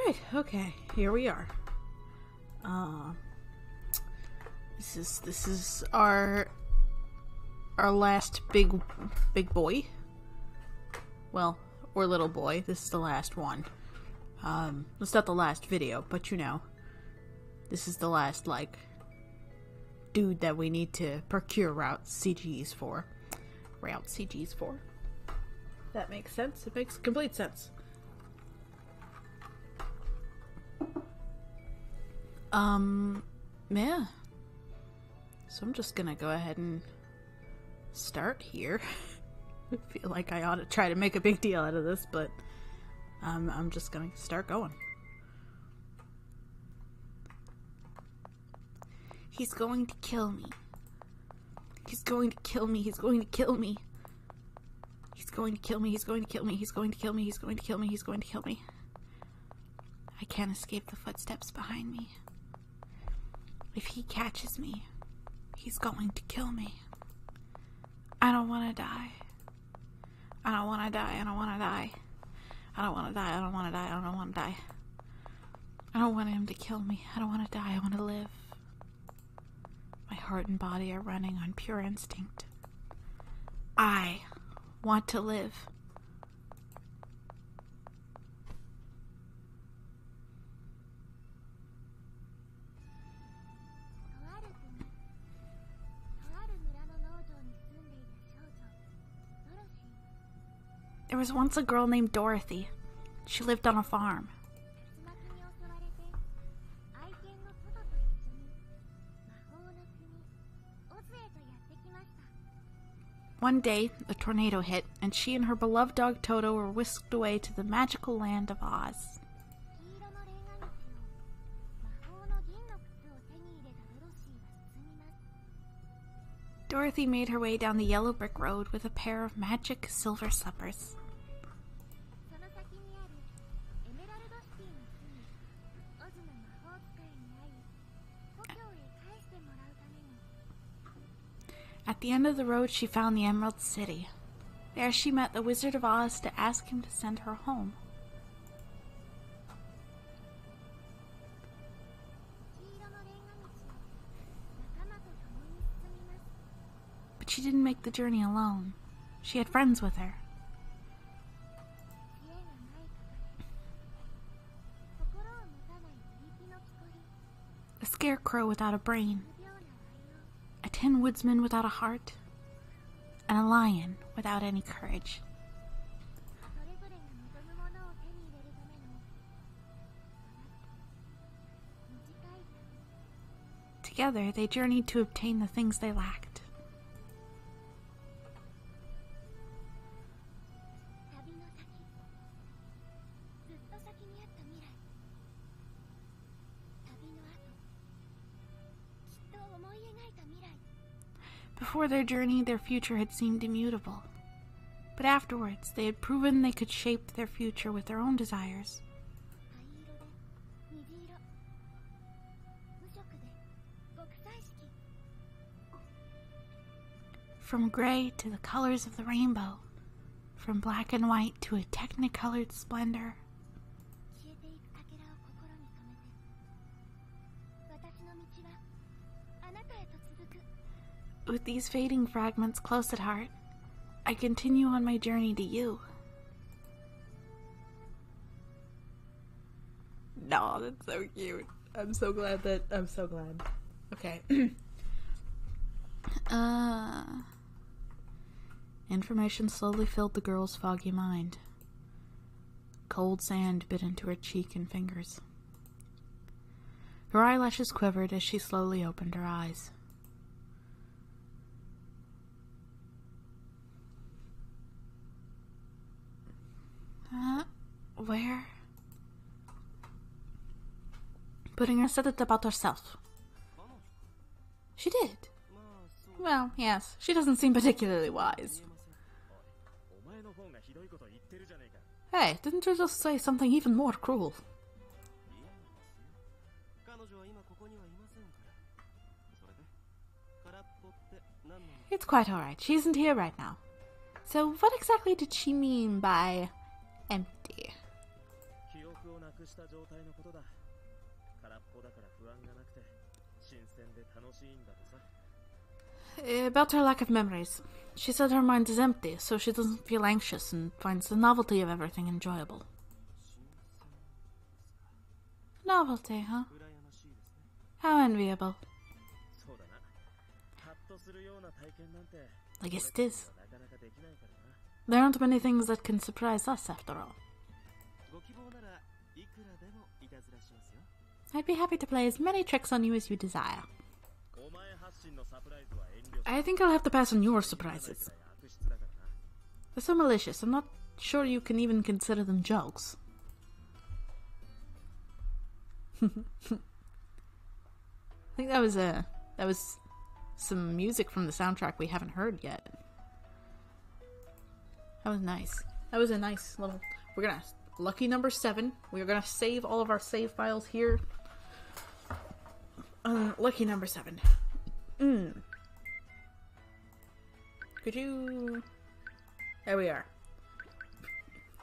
Alright, okay, here we are. This is our last big boy. Well, or little boy. This is the last one. It's not the last video, but you know. This is the last, like, dude that we need to procure route CGs for. That makes sense. It makes complete sense. Yeah. So I'm just gonna go ahead and start here. I feel like I ought to try to make a big deal out of this, but I'm just gonna start going. He's going to kill me. He's going to kill me. He's going to kill me. He's going to kill me. He's going to kill me. He's going to kill me. He's going to kill me. He's going to kill me. I can't escape the footsteps behind me. If he catches me, he's going to kill me. I don't want to die. I don't want to die. I don't want to die. I don't want to die. I don't want to die. I don't want to die. I don't want him to kill me. I don't want to die. I want to live. My heart and body are running on pure instinct. I want to live. There was once a girl named Dorothy. She lived on a farm. One day, a tornado hit, and she and her beloved dog Toto were whisked away to the magical land of Oz. Dorothy made her way down the yellow brick road with a pair of magic silver slippers. At the end of the road, she found the Emerald City. There she met the Wizard of Oz to ask him to send her home. But she didn't make the journey alone. She had friends with her. A scarecrow without a brain. A tin woodsman without a heart, and a lion without any courage. Together, they journeyed to obtain the things they lacked. Before their journey, their future had seemed immutable. But afterwards, they had proven they could shape their future with their own desires. From gray to the colors of the rainbow, from black and white to a technicolored splendor. With these fading fragments close at heart, I continue on my journey to you. No, that's so cute. I'm so glad. Okay. Information slowly filled the girl's foggy mind. Cold sand bit into her cheek and fingers. Her eyelashes quivered as she slowly opened her eyes. Where? Putting her said it about herself. She did. Well, yes, she doesn't seem particularly wise. Hey, didn't you just say something even more cruel? It's quite alright. She isn't here right now. So what exactly did she mean by empty? About her lack of memories. She said her mind is empty, so she doesn't feel anxious and finds the novelty of everything enjoyable. Novelty, huh? How enviable. I guess it is. There aren't many things that can surprise us, after all. I'd be happy to play as many tricks on you as you desire. I think I'll have to pass on your surprises. They're so malicious, I'm not sure you can even consider them jokes. I think that was some music from the soundtrack we haven't heard yet. That was nice. That was a nice little... We're gonna... Lucky number 7. We're gonna save all of our save files here. Lucky number 7. Could you... There we are.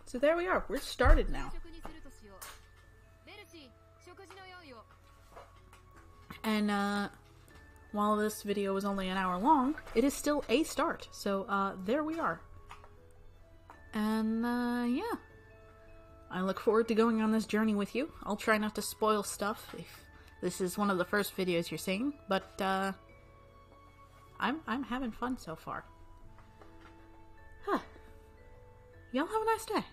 So there we are. We're started now. And, while this video was only an hour long, it is still a start. So, there we are. And, yeah. I look forward to going on this journey with you. I'll try not to spoil stuff if this is one of the first videos you're seeing, but, I'm having fun so far. Huh. Y'all have a nice day.